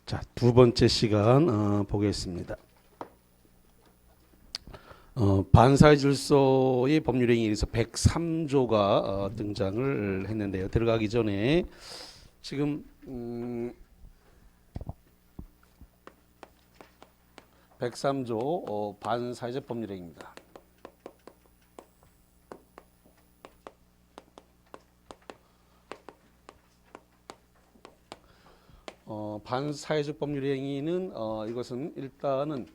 자, 두 번째 시간 보겠습니다. 반사회 질서의 법률행위에 의해서 103조가 등장을 했는데요. 들어가기 전에 지금 103조 반사회적 법률행위입니다. 반사회적 법률행위는 이것은 일단은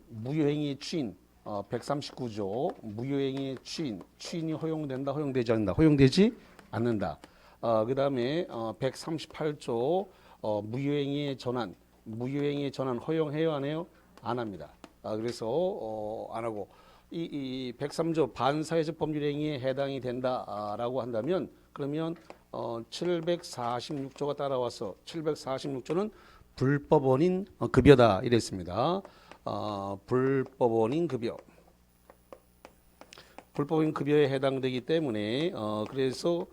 무효행위의 취인 139조 무효행위의 취인이 허용된다, 허용되지 않는다, 허용되지 않는다. 그 다음에 138조 무효행위의 전환 허용해요, 안 해요? 안 합니다. 그래서 안 하고 이 103조 반사회적 법률행위에 해당이 된다라고 한다면 그러면 746조가 따라와서 746조는 불법 원인 급여다 이랬습니다. 불법 원인 급여. 불법 원인 급여에 해당되기 때문에 그래서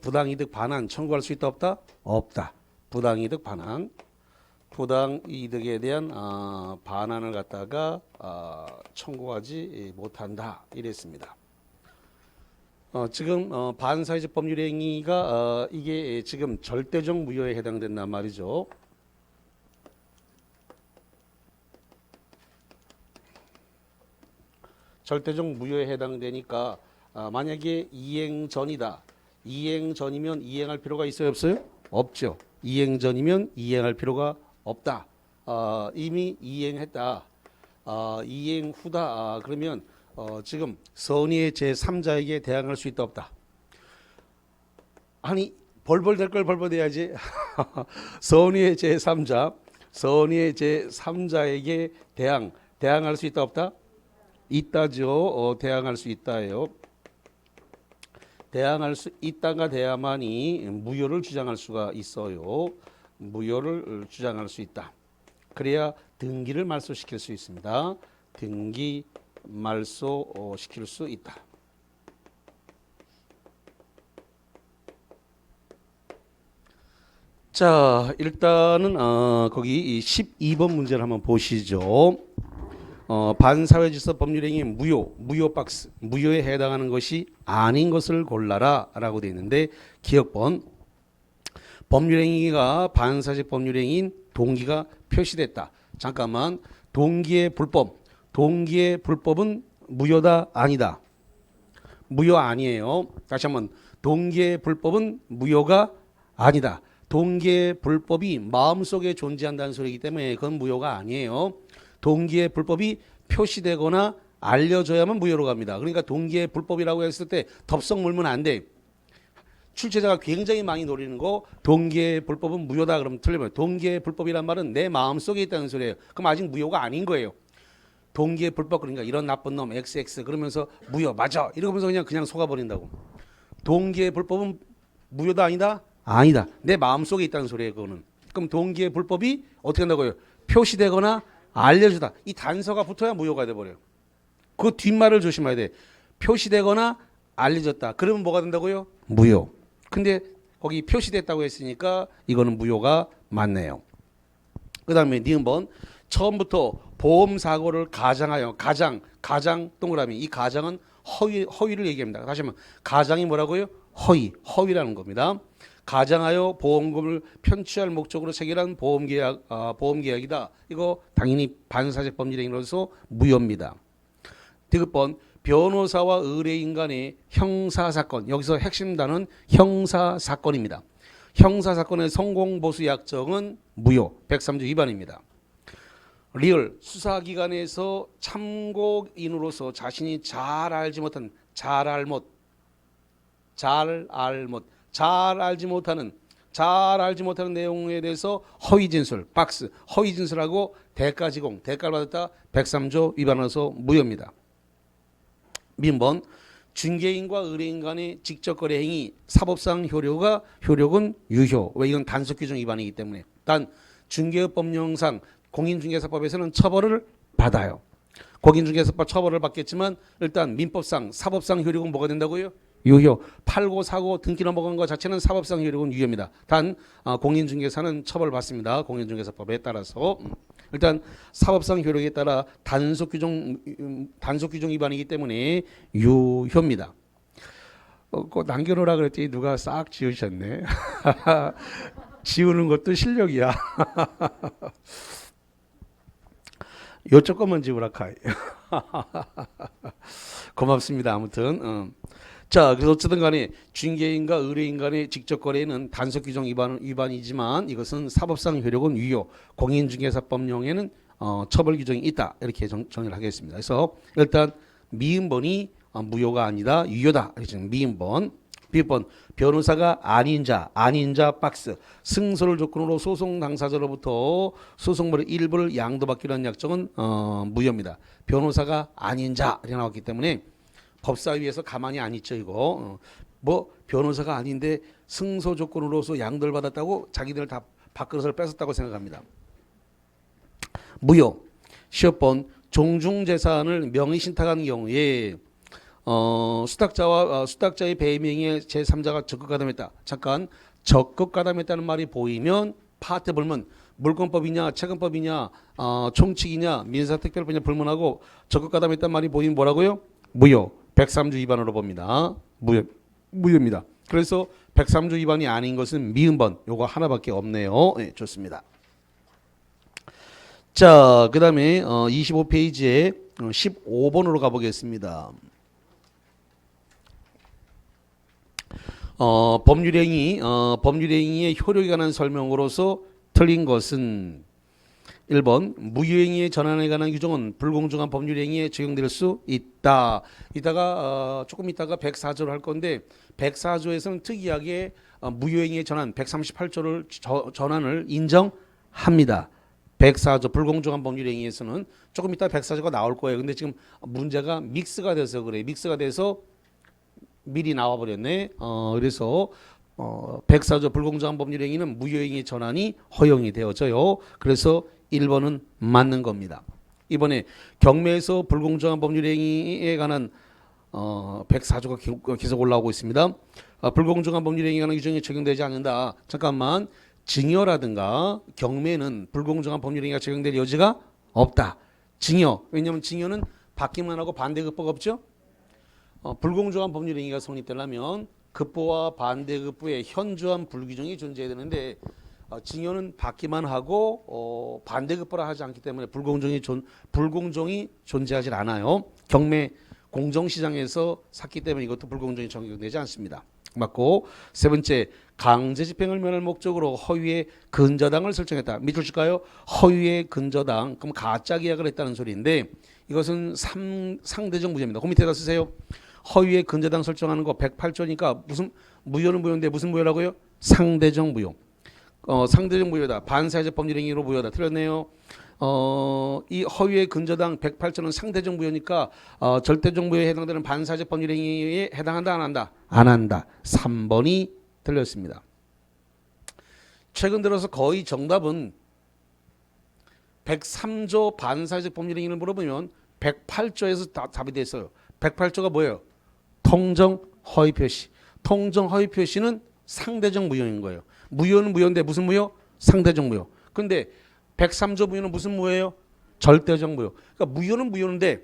부당이득 반환 청구할 수 있다 없다? 없다. 부당이득 반환. 부당이득에 대한 반환을 갖다가 청구하지 못한다 이랬습니다. 지금 반사회적 법률행위가 이게 지금 절대적 무효에 해당된단 말이죠. 절대적 무효에 해당되니까 만약에 이행 전이다. 이행 전이면 이행할 필요가 있어요, 없어요? 없죠. 이행 전이면 이행할 필요가 없다. 이미 이행했다. 이행 후다. 그러면 지금 선의의 제3자에게 대항할 수 있다 없다. 아니 벌벌 될 걸 벌벌 돼야지. 선의의 제3자에게 대항할 수 있다 없다? 있다죠. 대항할 수 있다예요. 대항할 수 있다가 돼야만이 무효를 주장할 수가 있어요. 무효를 주장할 수 있다. 그래야 등기를 말소시킬 수 있습니다. 등기 말소시킬 수 있다. 자, 일단은 거기 12번 문제를 한번 보시죠. 반사회질서 법률행위 무효 박스, 무효에 해당하는 것이 아닌 것을 골라라 라고 되어 있는데 기억번 법률행위가 반사회적 법률행위인 동기가 표시됐다. 잠깐만, 동기의 불법은 무효다 아니다? 무효 아니에요. 다시 한번, 동기의 불법은 무효가 아니다. 동기의 불법이 마음속에 존재한다는 소리이기 때문에 그건 무효가 아니에요. 동기의 불법이 표시되거나 알려져야만 무효로 갑니다. 그러니까 동기의 불법이라고 했을 때 덥석 물면 안 돼. 출제자가 굉장히 많이 노리는 거 동기의 불법은 무효다 그러면 틀려요. 동기의 불법이란 말은 내 마음속에 있다는 소리예요. 그럼 아직 무효가 아닌 거예요. 동기의 불법, 그러니까 이런 나쁜 놈 XX 그러면서 무효 맞아 이러면서 그냥 속아버린다고. 동기의 불법은 무효다 아니다? 아니다. 내 마음속에 있다는 소리예요. 그거는. 그럼 동기의 불법이 어떻게 한다고요? 표시되거나 알려주다. 이 단서가 붙어야 무효가 돼버려요. 그 뒷말을 조심해야 돼. 표시되거나 알려졌다. 그러면 뭐가 된다고요? 무효. 근데 거기 표시됐다고 했으니까 이거는 무효가 맞네요. 그 다음에 니은번 처음부터 보험사고를 가장하여 가장 동그라미 이 가장은 허위를 얘기합니다. 다시 한번 가장이 뭐라고요? 허위라는 겁니다. 가장하여 보험금을 편취할 목적으로 체결한 보험계약이다. 이거 당연히 반사회적 법률행위로서 무효입니다. 디귿번 변호사와 의뢰인 간의 형사사건, 여기서 핵심 단어는 형사사건입니다. 형사사건의 성공보수 약정은 무효, 103조 위반입니다. 리얼, 수사기관에서 참고인으로서 자신이 잘 알지 못하는 내용에 대해서 허위진술, 박스, 허위진술하고 대가지공, 대가를 받았다 103조 위반으로서 무효입니다. 민번 중개인과 의뢰인 간의 직접 거래 행위 사법상 효력은 유효. 왜? 이건 단속 규정 위반이기 때문에. 단 중개업 법령상 공인중개사법에서는 처벌을 받아요. 공인중개사법 처벌을 받겠지만 일단 민법상 사법상 효력은 뭐가 된다고요? 유효. 팔고 사고 등기 넘어간 것 자체는 사법상 효력은 유효입니다. 단 공인중개사는 처벌받습니다. 공인중개사법에 따라서. 일단 사법상 효력에 따라 단속 규정 위반이기 때문에 유효입니다. 꼭 남겨놓으라 그랬더니 누가 싹 지우셨네. 지우는 것도 실력이야. 요쪽 것만 지우라 카이. 고맙습니다. 아무튼 자, 그래서 어쨌든 간에 중개인과 의뢰인 간의 직접 거래는 단속 규정 위반이지만 이것은 사법상 효력은 유효. 공인중개사법령에는 처벌 규정이 있다. 이렇게 정의를 하겠습니다. 그래서 일단 미음번이 무효가 아니다. 유효다. 이렇게 미음번. B번 변호사가 아닌 자 박스 승소를 조건으로 소송 당사자로부터 소송물의 일부를 양도받기로 한 약정은 무효입니다. 변호사가 아닌 자 이렇게 나왔기 때문에 법사위에서 가만히 안 있죠. 이거 뭐 변호사가 아닌데 승소 조건으로서 양도를 받았다고 자기들 다 밥그릇을 뺏었다고 생각합니다. 무효. 10번 종중재산을 명의신탁한 경우에 수탁자의 배명에 제3자가 적극 가담했다. 잠깐 적극 가담했다는 말이 보이면 파트 불문 물권법이냐 채권법이냐 총칙이냐 민사특별법이냐 불문하고 적극 가담했다는 말이 보이면 뭐라고요? 무효. 103조 위반으로 봅니다. 무효입니다. 그래서 103조 위반이 아닌 것은 미음번 요거 하나밖에 없네요. 네, 좋습니다. 자, 그 다음에 25페이지에 15번으로 가보겠습니다. 법률행위의 효력에 관한 설명으로서 틀린 것은 1번 무효행위의 전환에 관한 규정은 불공정한 법률행위에 적용될 수 있다. 조금 이따가 104조를 할 건데 104조에서는 특이하게 무효행위의 전환 138조를 전환을 인정합니다. 104조 불공정한 법률행위에서는 조금 이따 104조가 나올 거예요. 근데 지금 문제가 믹스가 돼서 그래. 믹스가 돼서 미리 나와버렸네. 그래서 104조 불공정한 법률행위는 무효행위 전환이 허용이 되어져요. 그래서 1번은 맞는 겁니다. 이번에 경매에서 불공정한 법률행위에 관한 104조가 계속 올라오고 있습니다. 불공정한 법률행위에 관한 규정이 적용되지 않는다. 잠깐만. 증여라든가 경매는 불공정한 법률행위가 적용될 여지가 없다. 증여. 왜냐하면 증여는 받기만 하고 반대급부가 없죠. 불공정한 법률행위가 성립되려면 급부와 반대급부의 현저한 불규정이 존재해야 되는데 증여는 받기만 하고 반대급부라 하지 않기 때문에 불공정이 존재하지 않아요. 경매 공정시장에서 샀기 때문에 이것도 불공정이 적용되지 않습니다. 맞고 세 번째 강제집행을 면할 목적으로 허위의 근저당을 설정했다. 밑줄 칠까요? 허위의 근저당 그럼 가짜 계약을 했다는 소리인데 이것은 상대적 무죄입니다. 그 밑에다 쓰세요. 허위의 근저당 설정하는 거 108조니까 무슨 무효는 무효인데 무슨 무효라고요? 상대적 무효. 상대적 무효다. 반사회적 법률행위로 무효다. 틀렸네요. 이 허위의 근저당 108조는 상대적 무효니까 절대적 무효에 해당되는 반사회적 법률행위에 해당한다 안 한다? 안 한다. 3번이 틀렸습니다. 최근 들어서 거의 정답은 103조 반사회적 법률행위를 물어보면 108조에서 답이 됐어요. 108조가 뭐예요? 통정 허위 표시. 통정 허위 표시는 상대적 무효인 거예요. 무효는 무효인데 무슨 무효? 상대적 무효. 근데 103조 무효는 무슨 무효예요? 절대적 무효. 그러니까 무효는 무효인데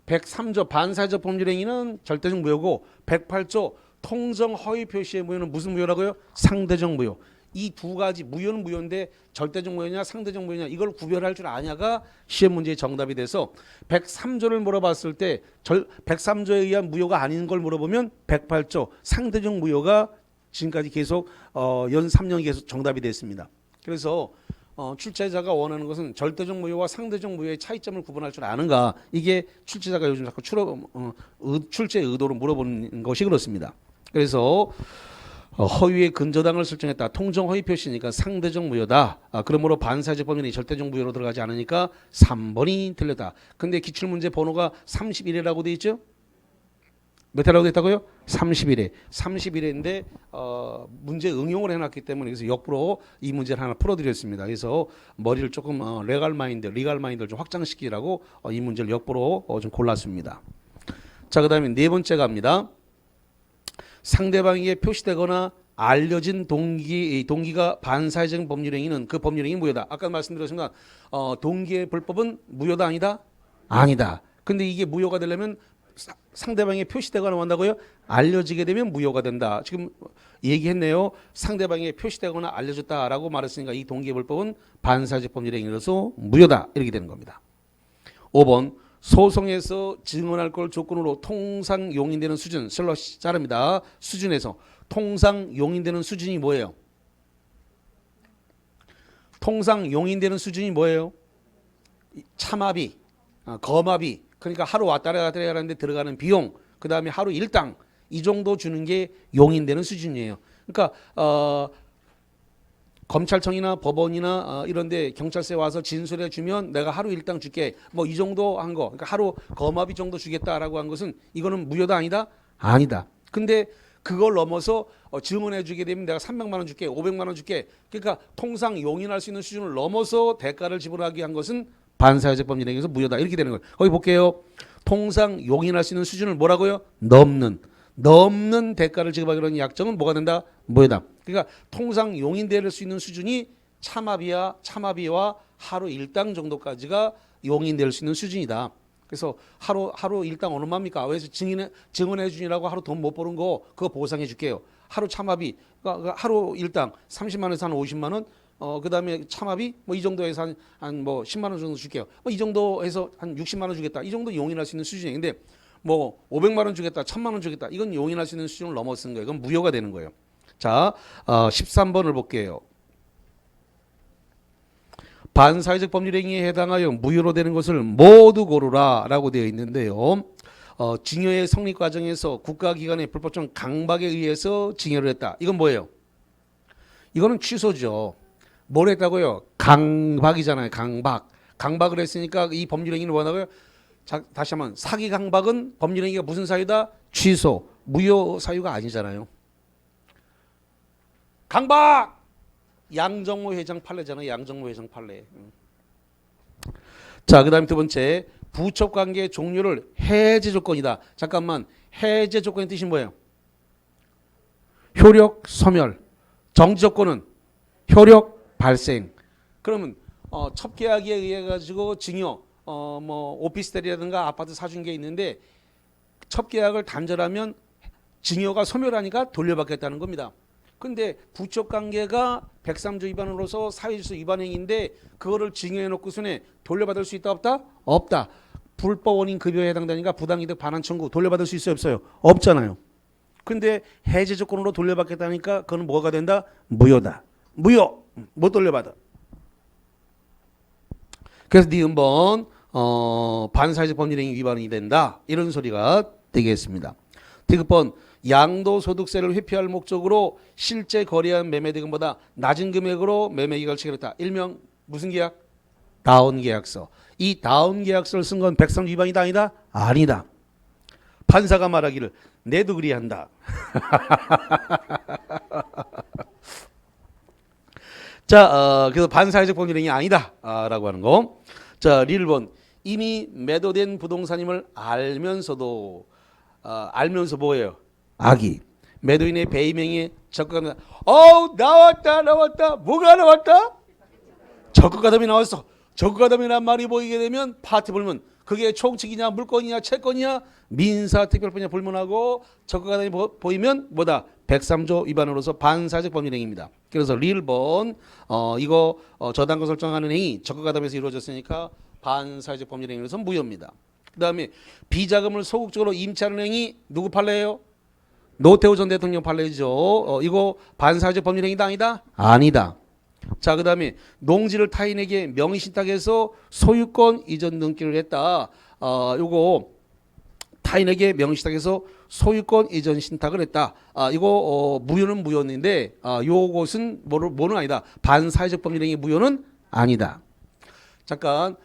103조 반사회적 법률행위는 절대적 무효고 108조 통정 허위 표시의 무효는 무슨 무효라고요? 상대적 무효. 이 두 가지 무효는 무효인데 절대적 무효냐 상대적 무효냐 이걸 구별할 줄 아냐가 시험 문제의 정답이 돼서 103조를 물어봤을 때 103조에 의한 무효가 아닌 걸 물어보면 108조 상대적 무효가 지금까지 계속 연 3년 계속 정답이 됐습니다. 그래서 출제자가 원하는 것은 절대적 무효와 상대적 무효의 차이점을 구분할 줄 아는가 이게 출제자가 요즘 자꾸 출제 의도로 물어보는 것이 그렇습니다. 그래서 허위의 근저당을 설정했다. 통정 허위 표시니까 상대적 무효다. 그러므로 반사회적 법률이 절대적 무효로 들어가지 않으니까 3번이 틀렸다. 근데 기출문제 번호가 31회라고 돼 있죠? 몇 회라고 됐다고요? 31회. 31회인데 문제 응용을 해놨기 때문에 그래서 역부로 이 문제를 하나 풀어드렸습니다. 그래서 머리를 조금 리갈 마인드를 좀 확장시키라고 이 문제를 역부로 좀 골랐습니다. 자, 그 다음에 네 번째 갑니다. 상대방에게 표시되거나 알려진 동기가 반사회적 법률행위는 그 법률행위 무효다. 아까 말씀드렸지만 동기의 불법은 무효다 아니다? 아니다. 근데 이게 무효가 되려면 상대방에게 표시되거나 한다고요? 알려지게 되면 무효가 된다. 지금 얘기했네요. 상대방에게 표시되거나 알려졌다라고 말했으니까 이 동기의 불법은 반사회적 법률행위로서 무효다. 이렇게 되는 겁니다. 5번 소송에서 증언할 걸 조건으로 통상 용인되는 수준 슬러시 자릅니다. 수준에서 통상 용인되는 수준이 뭐예요? 통상 용인되는 수준이 뭐예요? 참합이, 거합이, 그러니까 하루 왔다 갔다 하는데 들어가는 비용, 그 다음에 하루 일당 이 정도 주는 게 용인되는 수준이에요. 그러니까 검찰청이나 법원이나 이런데 경찰서에 와서 진술해 주면 내가 하루 일당 줄게 뭐 이 정도 한 거, 그러니까 하루 거합이 정도 주겠다라고 한 것은 이거는 무효다 아니다? 아니다. 근데 그걸 넘어서 증언해 주게 되면 내가 300만 원 줄게, 500만 원 줄게. 그러니까 통상 용인할 수 있는 수준을 넘어서 대가를 지불하게 한 것은 반사회적 법률행위에서 무효다. 이렇게 되는 거예요. 거기 볼게요. 통상 용인할 수 있는 수준을 뭐라고요? 넘는 대가를 지급하기로 하는 약정은 뭐가 된다? 무효다. 그러니까 통상 용인될 수 있는 수준이 참합이와 하루 일당 정도까지가 용인될 수 있는 수준이다. 그래서 하루 일당 얼마입니까? 왜 증언해 주니라고 하루 돈 못 버는 거 그거 보상해 줄게요. 하루 참합이 그러니까 하루 일당 30만 원에서 한 50만 원, 그다음에 참합이 뭐 이 정도에서 한 뭐 10만 원 정도 줄게요. 뭐 이 정도 해서 한 60만 원 주겠다. 이 정도 용인할 수 있는 수준이에요. 근데 뭐 500만 원 주겠다, 1000만 원 주겠다. 이건 용인할 수 있는 수준을 넘어선 거예요. 이건 무효가 되는 거예요. 자, 13번을 볼게요. 반사회적 법률행위에 해당하여 무효로 되는 것을 모두 고르라라고 되어 있는데요. 징여의 성립 과정에서 국가기관의 불법적 강박에 의해서 징여를 했다. 이건 뭐예요? 이거는 취소죠. 뭘 했다고요? 강박이잖아요. 강박을 했으니까 이 법률행위는 뭐냐고요? 자, 다시 한번 사기 강박은 법률행위가 무슨 사유다? 취소, 무효 사유가 아니잖아요. 강박! 양정모 회장 판례잖아요. 양정모 회장 판례. 자, 그 다음에 두 번째 부첩관계 종료를 해제 조건이다. 잠깐만, 해제 조건의 뜻이 뭐예요? 효력 소멸. 정지 조건은 효력 발생. 그러면 첩계약에 의해 가지고 증여, 뭐 오피스텔이라든가 아파트 사준 게 있는데 첩계약을 단절하면 증여가 소멸하니까 돌려받겠다는 겁니다. 근데 부첩관계가 103조 위반으로서 사회질서 위반 행위인데 그거를 증여해 놓고서는 돌려받을 수 있다 없다? 없다. 불법 원인 급여에 해당되니까 부당이득 반환 청구 돌려받을 수 있어요 없어요? 없잖아요. 근데 해제 조건으로 돌려받겠다니까 그건 뭐가 된다? 무효다. 무효. 못 돌려받아. 그래서 니은번 반사회적 법률행위 위반이 된다. 이런 소리가 되겠습니다. 디귿번 양도소득세를 회피할 목적으로 실제 거래한 매매대금보다 낮은 금액으로 매매계약을 체결했다. 일명 무슨 계약? 다운계약서. 이 다운계약서를 쓴 건 103 위반이다 아니다? 아니다. 판사가 말하기를 내도 그리한다. 자, 그래서 반사회적 법률행위 아니다 라고 하는 거. 자, 리을본 이미 매도된 부동산임을 알면서도 알면서 뭐예요? 악의. 매도인의 배임행위에 적극가담. 나왔다. 뭐가 나왔다? 적극가담이 나왔어. 적극가담이란 말이 보이게 되면 파티 불문. 그게 총칙이냐 물권이냐 채권이냐 민사특별법이냐 불문하고 적극가담이 보이면 뭐다? 103조 위반으로서 반사회적 법률행위입니다. 그래서 리을본 이거 저당권 설정하는 행위 적극가담에서 이루어졌으니까 반사회적 법률행위로서 무효입니다. 그 다음에 비자금을 소극적으로 임차하는 행위 누구 판례예요? 노태우 전 대통령 판례죠. 이거 반사회적 법률행위다 아니다? 아니다. 자, 그 다음에 농지를 타인에게 명의신탁해서 소유권 이전 등기를 했다. 요거 타인에게 명의신탁해서 소유권 이전 신탁을 했다. 이거 무효는 무효인데 요것은 뭐는 아니다. 반사회적 법률행위 무효는 아니다. 잠깐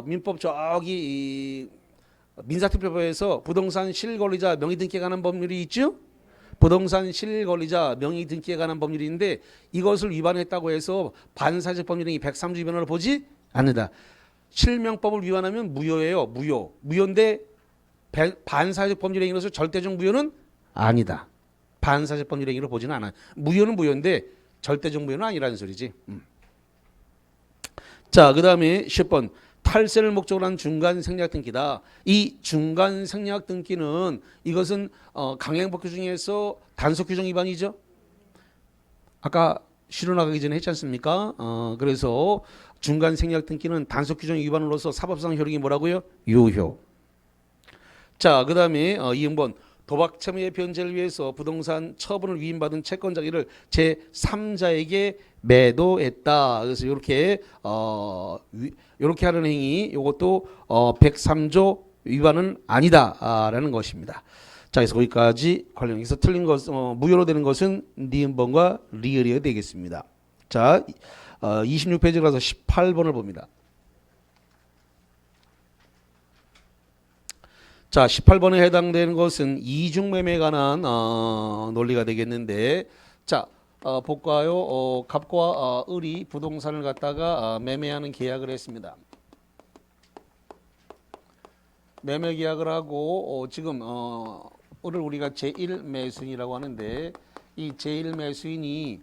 민법 저기 민사특별법에서 부동산 실권리자 명의등기에 관한 법률이 있죠. 부동산 실권리자 명의등기에 관한 법률이 있는데 이것을 위반했다고 해서 반사회적 법률행위 103조 위반으로 보지 않는다. 실명법을 위반하면 무효예요. 무효인데 반사회적 법률행위로서 절대적 무효는 아니다. 반사적 법률 행위로 보지는 않아요. 무효는 무효인데 절대적 무효는 아니라는 소리지. 자, 그 다음에 10번. 탈세를 목적으로 한 중간 생략 등기다. 이 중간 생략 등기는 이것은 강행법규 중에서 단속 규정 위반이죠. 아까 실효 나가기 전에 했지 않습니까? 그래서 중간 생략 등기는 단속 규정 위반으로서 사법상 효력이 뭐라고요? 유효. 자, 그 다음에 2번번 도박 채무의 변제를 위해서 부동산 처분을 위임받은 채권자기를 제3자에게 매도했다. 그래서 이렇게 이렇게 하는 행위, 이것도 103조 위반은 아니다라는 것입니다. 자, 그래서 거기까지 관련해서 틀린 것, 무효로 되는 것은 니은번과 리을이 되겠습니다. 자, 26페이지라서 18번을 봅니다. 자, 18번에 해당되는 것은 이중매매에 관한 논리가 되겠는데, 자, 볼까요? 갑과 을이 부동산을 갖다가 매매하는 계약을 했습니다. 매매 계약을 하고 지금 을을 우리가 제1 매수인이라고 하는데, 이 제1 매수인이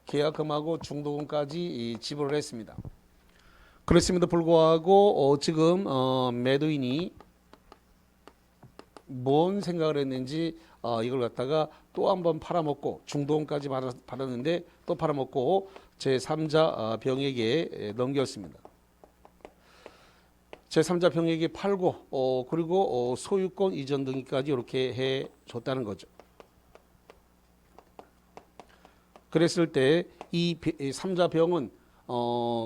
계약금하고 중도금까지 지불을 했습니다. 그렇음에도 불구하고 지금 매도인이 뭔 생각을 했는지 이걸 갖다가 또 한번 팔아먹고 중도금까지 받았는데 또 팔아먹고 제3자 병에게 넘겼습니다. 제3자 병에게 팔고 그리고 소유권 이전 등기까지 이렇게 해줬다는 거죠. 그랬을 때 이 3자 병은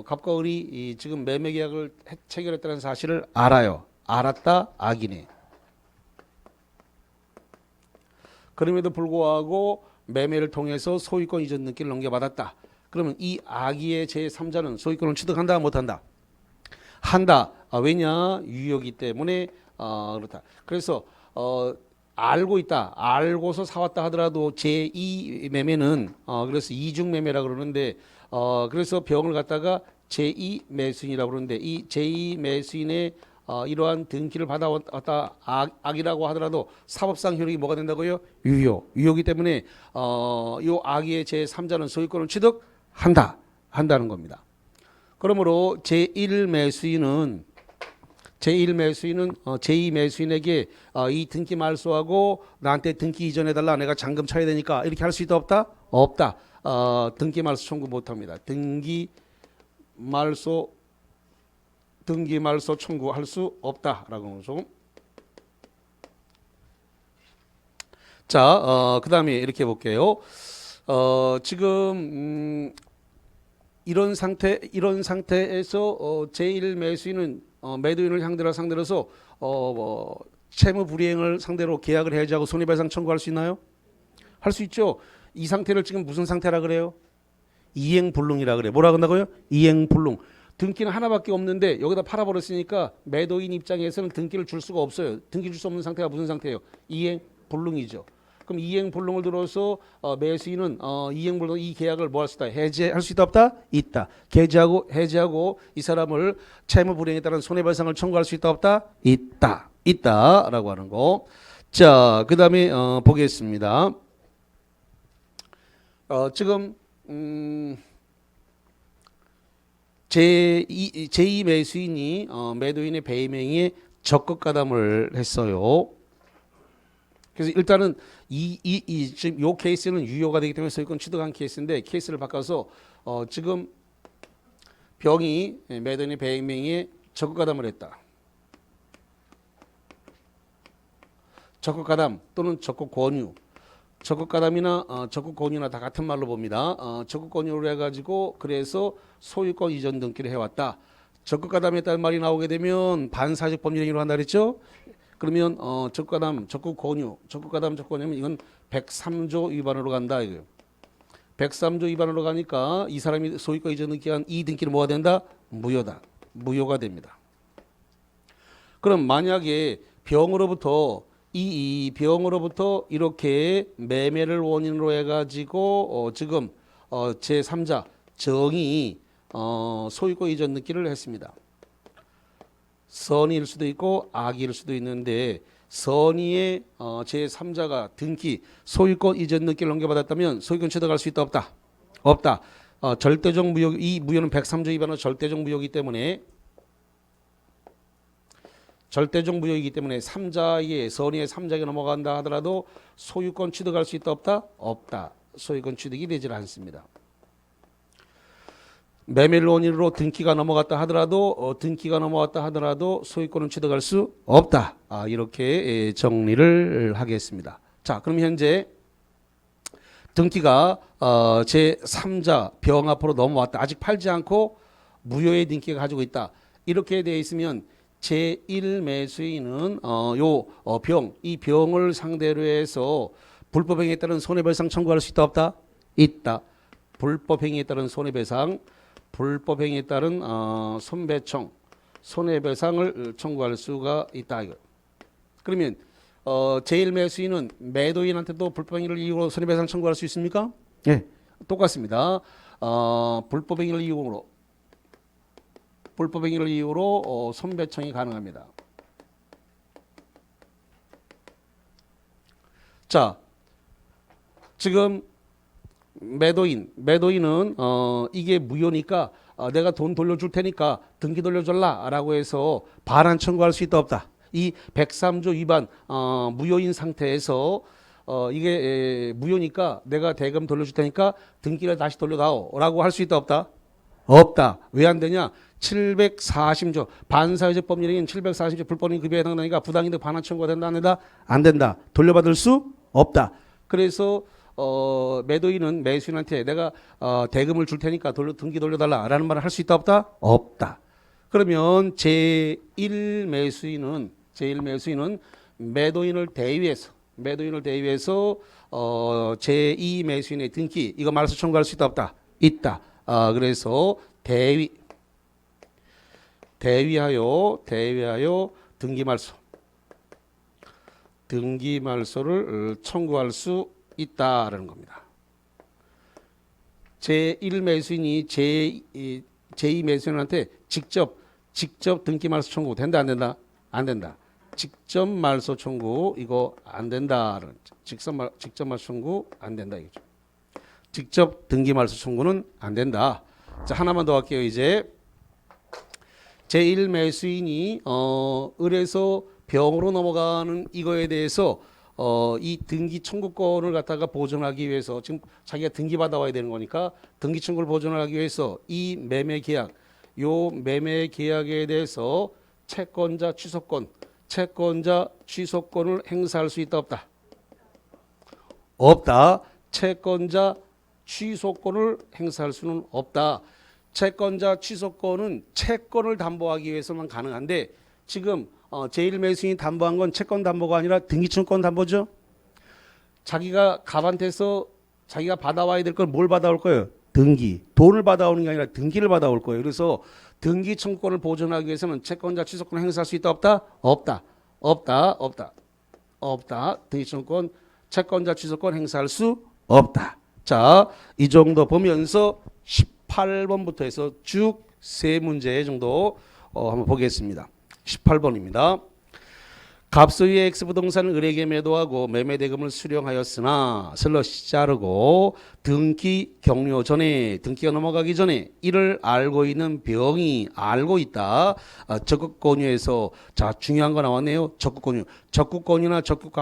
갑과 을이 지금 매매 계약을 체결했다는 사실을 알아요. 알았다, 악이네. 그럼에도 불구하고 매매를 통해서 소유권 이전 등기를 넘겨받았다. 그러면 이 악의의 제3자는 소유권을 취득한다, 못한다? 한다. 왜냐? 유효이기 때문에 그렇다. 그래서 알고 있다. 알고서 사왔다 하더라도 제2 매매는 그래서 이중 매매라 그러는데 그래서 병을 갖다가 제2 매수인이라고 그러는데 이 제2 매수인의 이러한 등기를 받아왔다 악이라고 하더라도 사법상 효력이 뭐가 된다고요? 유효이기 때문에 이 악의 제3자는 소유권을 취득한다는 겁니다. 그러므로 제1 매수인은 제2 매수인에게 이 등기 말소하고 나한테 등기 이전해달라, 내가 잔금 차야 되니까 이렇게 할 수 있다, 없다? 없다. 등기 말소 청구 못합니다. 등기 말소 청구할 수 없다라고 하죠. 자, 그 다음에 이렇게 볼게요. 지금 이런 상태에서 제1 매수인은 매도인을 상대로서 채무 불이행을 상대로 계약을 해지하고 손해배상 청구할 수 있나요? 할 수 있죠. 이 상태를 지금 무슨 상태라 그래요? 이행불능이라 그래요. 뭐라 그런다고요? 이행불능. 등기는 하나밖에 없는데 여기다 팔아버렸으니까 매도인 입장에서는 등기를 줄 수가 없어요. 등기 줄 수 없는 상태가 무슨 상태예요? 이행불능이죠. 그럼 이행불능을 들어서 매수인은 이행불능 이 계약을 뭐 할 수 있다? 해지할 수 있다, 없다? 있다. 해지하고 이 사람을 채무 불이행에 따른 손해배상을 청구할 수 있다, 없다? 있다라고 하는 거. 자, 그 다음에 보겠습니다. 지금 제2 매수인이 매도인의 배임행위에 적극가담을 했어요. 그래서 일단은 지금 요 케이스는 유효가 되기 때문에 소유권 취득한 케이스인데 케이스를 바꿔서 지금 병이 매도인의 배임행위에 적극가담을 했다. 적극가담 또는 적극권유. 적극가담이나 적극권유나 다 같은 말로 봅니다. 적극권유를 해가지고 그래서 소유권 이전 등기를 해왔다. 적극가담에 따른 말이 나오게 되면 반사적 법률 행위로 한다 그랬죠. 그러면 적극가담, 적극권유면 이건 103조 위반으로 간다 이거예요. 103조 위반으로 가니까 이 사람이 소유권 이전 등기한 이 등기는 뭐가 된다? 무효가 됩니다. 그럼 만약에 병으로부터 병으로부터 이렇게 매매를 원인으로 해가지고 지금 제3자 정이 소유권 이전 등기를 했습니다. 선의일 수도 있고 악의일 수도 있는데 선의의 제3자가 등기, 소유권 이전 등기를 넘겨받았다면 소유권 취득할 수 있다 없다? 없다. 절대적 무효, 이 무효는 103조 위반으로 절대적 무효이기 때문에 절대적 무효이기 때문에 3자에게 선의의 3자에게 넘어간다 하더라도 소유권 취득할 수 있다 없다? 없다. 소유권 취득이 되질 않습니다. 매매를 원인으로 등기가 넘어갔다 하더라도 소유권은 취득할 수 없다. 이렇게 정리를 하겠습니다. 자, 그럼 현재 등기가 제3자 병 앞으로 넘어왔다. 아직 팔지 않고 무효의 등기가 가지고 있다. 이렇게 되어 있으면 제1매수인은 이 병을 상대로 해서 불법행위에 따른 손해배상 청구할 수 있다 없다? 있다. 불법행위에 따른 손해배상, 불법행위에 따른 손해배상을 청구할 수가 있다. 이거. 그러면 제1매수인은 매도인한테도 불법행위를 이유로 손해배상 청구할 수 있습니까? 네, 똑같습니다. 불법행위를 이유로 손배청이 가능합니다. 자, 지금 매도인은 이게 무효니까 내가 돈 돌려줄 테니까 등기 돌려줄라 라고 해서 반환 청구할 수 있다 없다? 이 103조 위반 무효인 상태에서 이게 무효니까 내가 대금 돌려줄 테니까 등기를 다시 돌려다오 라고 할 수 있다 없다? 없다. 왜 안 되냐? 740조 반사회적 법률인 740조 불법인 급여에 해당되니까 부당이득 반환 청구가 된다 안 된다? 안 된다. 돌려받을 수 없다. 그래서 매도인은 매수인한테 내가 대금을 줄 테니까 등기 돌려달라라는 말을 할 수 있다 없다? 없다. 그러면 제1매수인은 매도인을 대위해서 제2매수인의 등기 이거 말소 청구할 수 있다 없다? 있다. 그래서 대위하여 등기 말소를 청구할 수 있다라는 겁니다. 제1매수인이 제2매수인한테 직접 등기 말소 청구 된다 안 된다? 안 된다. 직접 말소 청구 이거 안 된다. 직접 말소 청구 안 된다 이거죠. 직접 등기 말소 청구는 안 된다. 자, 하나만 더 할게요. 이제 제1매수인이 을에서 병으로 넘어가는 이거에 대해서 이 등기 청구권을 갖다가 보존하기 위해서 지금 자기가 등기 받아와야 되는 거니까 등기 청구를 보존하기 위해서 이 매매 계약에 대해서 채권자 취소권을 행사할 수 있다 없다? 없다. 채권자 취소권을 행사할 수는 없다. 채권자 취소권은 채권을 담보하기 위해서만 가능한데 지금 제1매수인이 담보한 건 채권 담보가 아니라 등기청구권 담보죠. 자기가 갑한테서 자기가 받아와야 될 걸 뭘 받아올 거예요? 등기. 돈을 받아오는 게 아니라 등기를 받아올 거예요. 그래서 등기청구권을 보존하기 위해서는 채권자 취소권을 행사할 수 있다 없다? 없다. 등기청구권 채권자 취소권 행사할 수 없다. 자, 이 정도 보면서 18번부터 해서 쭉 세 문제 정도 한번 보겠습니다. 18번입니다. 갑소유의 X부동산을 을에게 매도하고 매매대금을 수령하였으나 슬러시 자르고 등기 격려 전에 등기가 넘어가기 전에 이를 알고 있는 병이 알고 있다. 적극 권유에서 자 중요한 거 나왔네요. 적극 권유. 적극 권유나 적극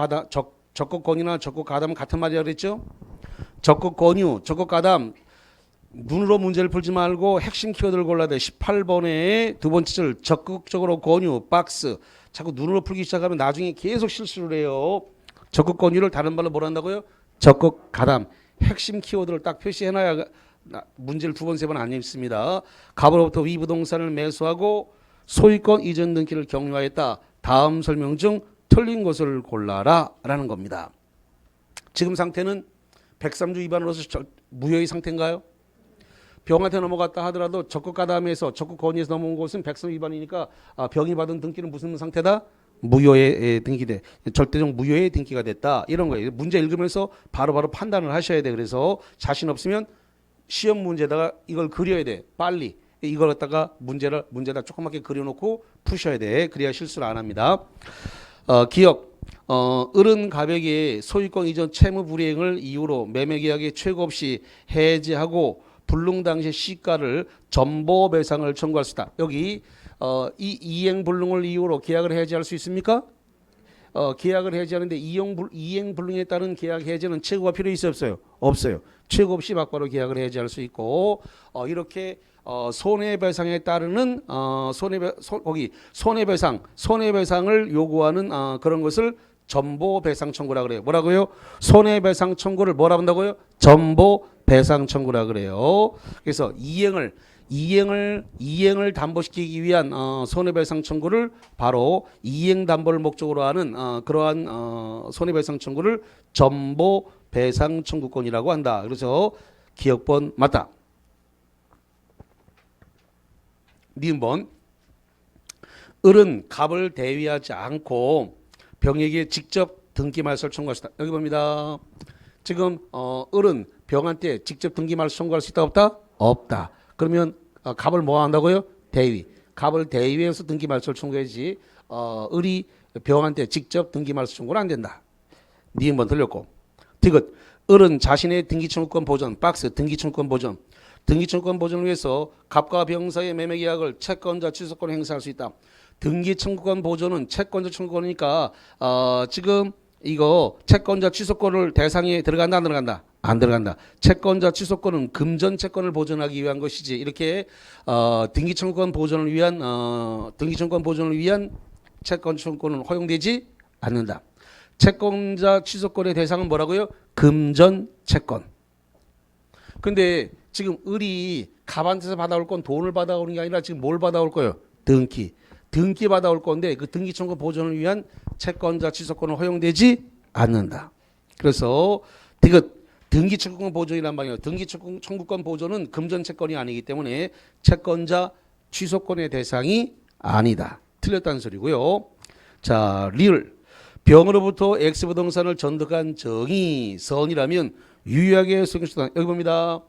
가담은 같은 말이라 그랬죠. 적극 권유, 적극 가담 눈으로 문제를 풀지 말고 핵심 키워드를 골라야 돼. 18번에 두 번째 줄 적극적으로 권유 박스 자꾸 눈으로 풀기 시작하면 나중에 계속 실수를 해요. 적극 권유를 다른 말로 뭐라 한다고요? 적극 가담 핵심 키워드를 딱 표시해놔야 문제를 두 번 세 번 안 읽습니다. 갑으로부터 위 부동산을 매수하고 소유권 이전 등기를 격려하였다. 다음 설명 중 틀린 것을 골라라 라는 겁니다. 지금 상태는 103조 위반으로서 무효의 상태인가요? 병한테 넘어갔다 하더라도 적극 가담에서 적극 권유에서 넘어온 것은 103 위반이니까 병이 받은 등기는 무슨 상태다? 무효의 등기돼. 절대적 무효의 등기가 됐다. 이런 거예요. 문제 읽으면서 바로바로 판단을 하셔야 돼. 그래서 자신 없으면 시험 문제다가 이걸 그려야 돼. 빨리. 이걸 갖다가 문제다 조그맣게 그려놓고 푸셔야 돼. 그래야 실수를 안 합니다. 기억. 을은 갑에게 소유권 이전 채무 불이행을 이유로 매매계약의 최고 없이 해지하고 불능 당시 시가를 전보 배상을 청구할 수 있다. 여기 이 이행 불능을 이유로 계약을 해지할 수 있습니까? 계약을 해지하는데 이행 불능에 따른 계약 해지는 최고가 필요 있어요, 없어요? 없어요. 최고 없이 막바로 계약을 해지할 수 있고 이렇게 손해배상에 따르는 손해배상을 요구하는 그런 것을 전보배상 청구라 그래요. 뭐라고요? 손해배상 청구를 뭐라 한다고요? 전보배상 청구라 그래요. 그래서 이행을 담보시키기 위한 손해배상 청구를 바로 이행 담보를 목적으로 하는 그러한 손해배상 청구를 전보배상 청구권이라고 한다. 그래서 기억번 맞다. 니은번 을은 갑을 대위하지 않고 병에게 직접 등기말소를 청구할 수 있다. 여기 봅니다. 지금 을은 병한테 직접 등기말소 청구할 수 있다 없다? 없다. 그러면 갑을 뭐 한다고요? 대위. 갑을 대위해서 등기말소를 청구해야지 을이 병한테 직접 등기말소 청구는 안 된다. 니은번 틀렸고. 디귿 을은 자신의 등기청구권 보전 박스 등기청구권 보전 등기청구권 보전을 위해서 갑과 병 사이의 매매계약을 채권자 취소권을 행사할 수 있다. 등기청구권 보전은 채권자 청구권이니까 지금 이거 채권자 취소권을 대상에 들어간다 안 들어간다? 안 들어간다. 채권자 취소권은 금전 채권을 보전하기 위한 것이지 이렇게 등기청구권 보전을 위한 채권 청구권은 허용되지 않는다. 채권자 취소권의 대상은 뭐라고요? 금전 채권. 근데 지금 을이 갑한테서 받아올 건 돈을 받아오는 게 아니라 지금 뭘 받아올 거예요? 등기 받아올 건데 그 등기 청구 보전을 위한 채권자 취소권은 허용되지 않는다. 그래서 등기 청구권 보전이란 말이에요. 등기 청구권 보전은 금전 채권이 아니기 때문에 채권자 취소권의 대상이 아니다. 틀렸다는 소리고요. 자, 리을 병으로부터 X부동산을 전득한 정이 선이라면 유효하게 소유권 취득. 여기 봅니다.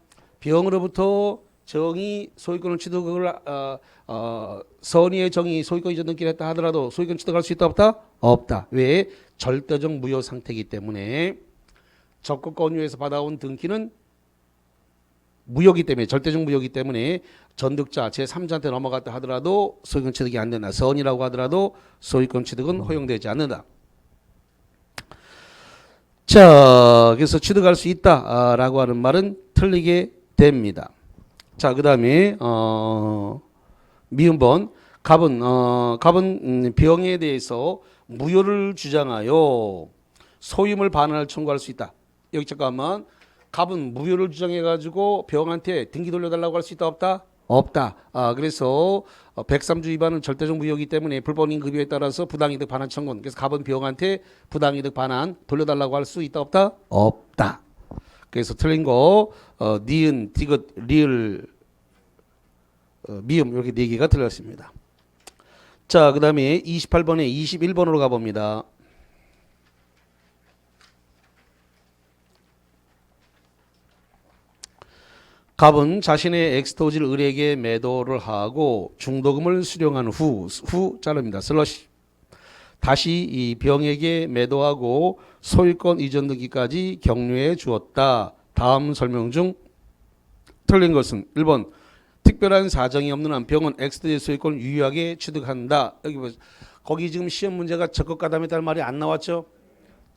병으로부터 정이 소유권을 취득을 선의의 정이 소유권 이전 등기를 했다 하더라도 소유권 취득할 수 있다 없다? 없다. 왜? 절대적 무효 상태이기 때문에 적극 권유해서 받아온 등기는 무효이기 때문에 절대적 무효이기 때문에 전득자 제3자한테 넘어갔다 하더라도 소유권 취득이 안 된다. 선이라고 하더라도 소유권 취득은 허용되지 않는다. 자, 그래서 취득할 수 있다라고 하는 말은 틀리게 됩니다. 자, 그 다음에 미음번 갑은 병에 대해서 무효를 주장하여 소임을 반환을 청구할 수 있다. 여기 잠깐만 갑은 무효를 주장해가지고 병한테 등기 돌려달라고 할 수 있다 없다? 없다. 그래서 103조 위반은 절대적 무효이기 때문에 불법인 급여에 따라서 부당이득 반환 청구. 그래서 갑은 병한테 부당이득 반환 돌려달라고 할 수 있다 없다? 없다. 그래서 틀린 거 니은, 디귿, 리을, 미음 이렇게 4개가 틀렸습니다. 자, 그 다음에 28번에 21번으로 가봅니다. 갑은 자신의 엑스토지를 을에게 매도를 하고 중도금을 수령한 후 자릅니다. 슬러시. 다시 이 병에게 매도하고 소유권 이전 등기까지 격려해 주었다. 다음 설명 중 틀린 것은 1번 특별한 사정이 없는 한 병은 엑스토지 소유권을 유효하게 취득한다. 여기 보세요. 거기 지금 시험 문제가 적극가담했다는 말이 안 나왔죠?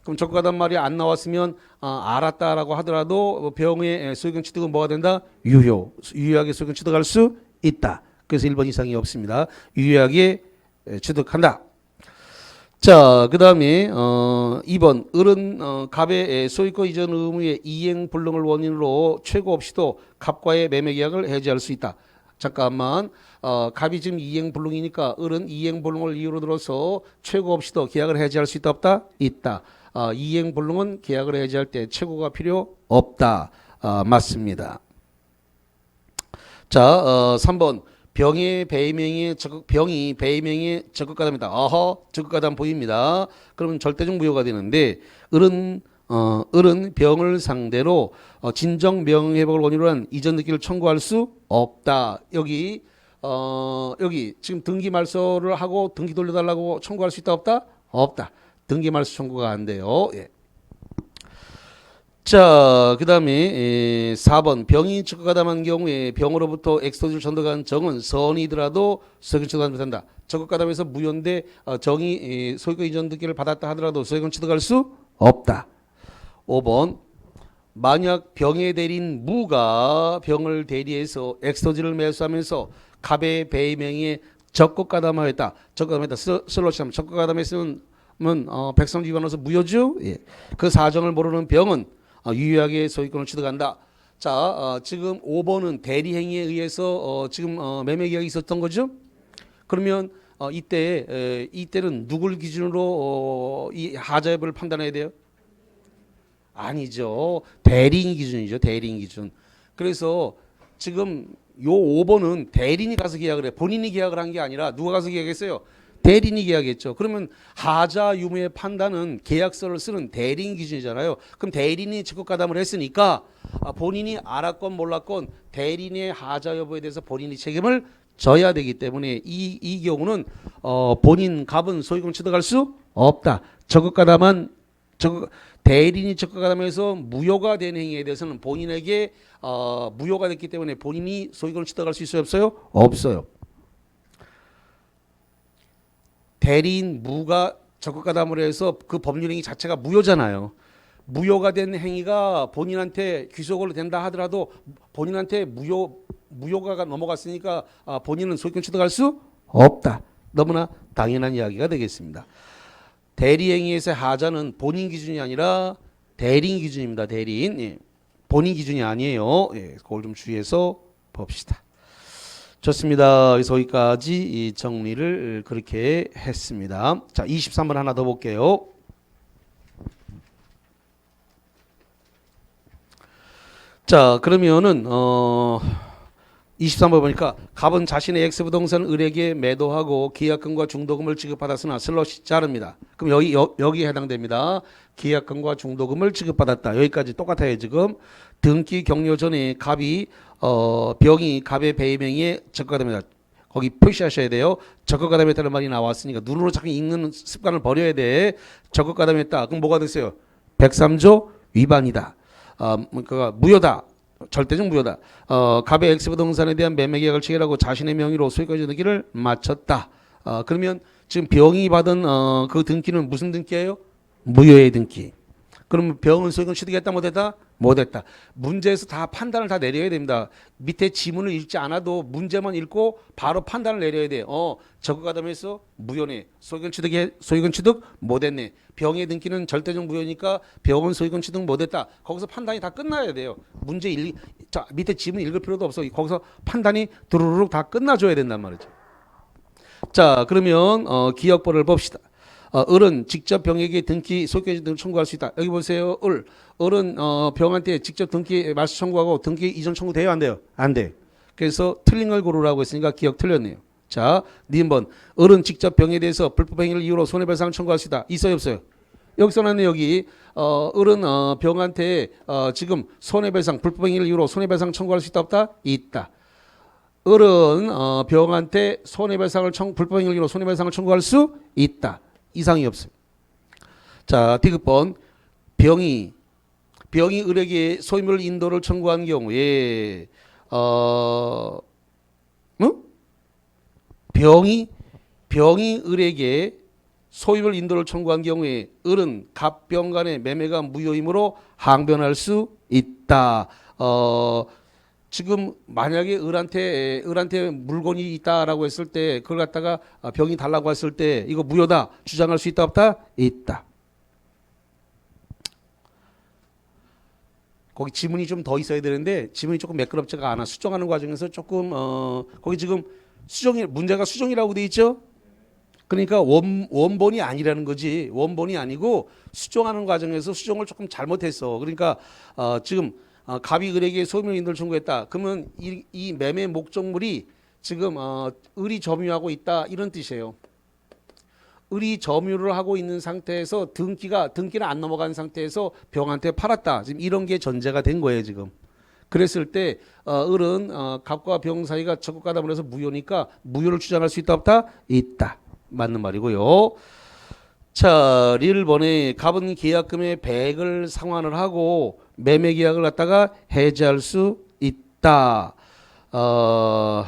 그럼 적극가담 말이 안 나왔으면 알았다라고 하더라도 병의 소유권 취득은 뭐가 된다? 유효하게 소유권 취득할 수 있다. 그래서 1번 이상이 없습니다. 유효하게 취득한다. 자, 그 다음에 2번 을은 갑의 소유권 이전 의무의 이행 불능을 원인으로 최고 없이도 갑과의 매매 계약을 해지할 수 있다. 잠깐만 갑이 지금 이행 불능이니까 을은 이행 불능을 이유로 들어서 최고 없이도 계약을 해지할 수 있다 없다? 있다. 이행 불능은 계약을 해지할 때 최고가 필요 없다. 맞습니다. 자, 3번 병이 배명에 적극가담이다. 적극가담 보입니다. 그러면 절대적 무효가 되는데 을은 병을 상대로 진정 명예회복을 원인으로 한 이전 등기를 청구할 수 없다. 여기 지금 등기 말소를 하고 등기 돌려달라고 청구할 수 있다 없다? 없다. 등기 말소 청구가 안 돼요. 예. 자, 그 다음에 4번 병이 적극가담한 경우에 병으로부터 엑스토지를 전달한 정은 선이더라도 소유권 취득하지 못한다. 적극가담에서 무효인데 정이 소유권 이전 등기를 받았다 하더라도 소유권 취득할 수 없다. 5번 만약 병의 대리인 무가 병을 대리해서 엑스토지를 매수하면서 갑의 배명에 적극가담하였다. 적극가담했다. 슬롯이면 적극가담했으면 백성지 위반으로서 무효죠. 예. 그 사정을 모르는 병은 유효하게 소유권을 취득한다. 자, 지금 5번은 대리행위에 의해서 지금 매매 계약이 있었던 거죠. 그러면 이때는 누굴 기준으로 이 하자 여부를 판단해야 돼요? 아니죠. 대리인 기준이죠. 대리인 기준. 그래서 지금 요 5번은 대리인이 가서 계약을 해. 본인이 계약을 한 게 아니라 누가 가서 계약했어요? 대리인이 계약했죠. 그러면 하자 유무의 판단은 계약서를 쓰는 대리인 기준이잖아요. 그럼 대리인이 적극가담을 했으니까 본인이 알았건 몰랐건 대리인의 하자 여부에 대해서 본인이 책임을 져야 되기 때문에 이 경우는 본인 갑은 소유권 취득할 수 없다. 대리인이 적극가담해서 무효가 된 행위에 대해서는 본인에게 무효가 됐기 때문에 본인이 소유권을 취득할 수 있어요? 없어요? 없어요. 대리인 무가 적극가담을 해서 그 법률행위 자체가 무효잖아요. 무효가 된 행위가 본인한테 귀속으로 된다 하더라도 본인한테 무효가 넘어갔으니까 본인은 소유권 취득할 수 없다. 너무나 당연한 이야기가 되겠습니다. 대리행위에서의 하자는 본인 기준이 아니라 대리인 기준입니다. 대리인. 예. 본인 기준이 아니에요. 예. 그걸 좀 주의해서 봅시다. 좋습니다. 그래서 여기까지 정리를 그렇게 했습니다. 자, 23번 하나 더 볼게요. 자, 그러면은 23번 보니까 갑은 자신의 X부동산 을에게 매도하고 계약금과 중도금을 지급받았으나 슬롯이 자릅니다. 그럼 여기에 해당됩니다. 계약금과 중도금을 지급받았다. 여기까지 똑같아요. 지금 등기 격려 전에 갑이 병이 갑의 배명에 적극가담했다. 거기 표시하셔야 돼요. 적극가담했다는 말이 나왔으니까 눈으로 자꾸 읽는 습관을 버려야 돼. 적극가담했다. 그럼 뭐가 됐어요? 103조 위반이다. 그러니까 무효다. 절대적 무효다. 갑의 X부동산에 대한 매매 계약을 체결하고 자신의 명의로 소유권 등기를 마쳤다. 그러면 지금 병이 받은 그 등기는 무슨 등기예요? 무효의 등기. 그러면 병은 소유권 취득했다 못했다? 못했다. 문제에서 다 판단을 다 내려야 됩니다. 밑에 지문을 읽지 않아도 문제만 읽고 바로 판단을 내려야 돼. 적극가담해서 무효네. 소유권 취득 못했네. 병의 등기는 절대적 무효니까 병은 소유권 취득 못했다. 거기서 판단이 다 끝나야 돼요. 밑에 지문 읽을 필요도 없어. 거기서 판단이 두루룩 다 끝나줘야 된단 말이죠. 자, 그러면 기억벌을 봅시다. 을은 직접 병에게 등기 소유권 등을 청구할 수 있다. 여기 보세요. 을은 병한테 직접 등기 말소 청구하고 등기 이전 청구 돼요? 안 돼요? 안 돼. 그래서 틀린 걸 고르라고 했으니까 기억 틀렸네요. 자, 니은번 을은 직접 병에 대해서 불법 행위를 이유로 손해배상을 청구할 수 있다. 있어요? 없어요? 여기 써놨네. 여기 을은 병한테 지금 손해배상 불법 행위를 이유로 손해배상 청구할 수 있다 없다? 있다. 을은 병한테 불법 행위를 이유로 손해배상을 청구할 수 있다. 이상이 없어요. 자, 디귿번 병이 을에게 소유물 인도를 청구한 경우에 병이 을에게 소유물 인도를 청구한 경우에 을은 갑병 간의 매매가 무효이므로 항변할 수 있다. 지금 만약에 을한테 물건이 있다라고 했을 때 그걸 갖다가 병이 달라고 했을 때 이거 무효다 주장할 수 있다 없다? 있다. 거기 지문이 좀 더 있어야 되는데 지문이 조금 매끄럽지가 않아. 수정하는 과정에서 조금 거기 지금 문제가 수정이라고 돼 있죠? 그러니까 원본이 아니라는 거지. 원본이 아니고 수정하는 과정에서 수정을 조금 잘못했어. 그러니까 지금 갑이 을에게 소유물 인도를 청구했다. 그러면 이 매매 목적물이 지금 을이 점유하고 있다 이런 뜻이에요. 을이 점유를 하고 있는 상태에서 등기는 안 넘어간 상태에서 병한테 팔았다. 지금 이런 게 전제가 된 거예요 지금. 그랬을 때 을은 갑과 병 사이가 적극가담을 해서 무효니까 무효를 주장할 수 있다 없다? 있다. 맞는 말이고요. 자, 1번에 갑은 계약금의 100을 상환을 하고 매매 계약을 갖다가 해지할 수 있다. 어,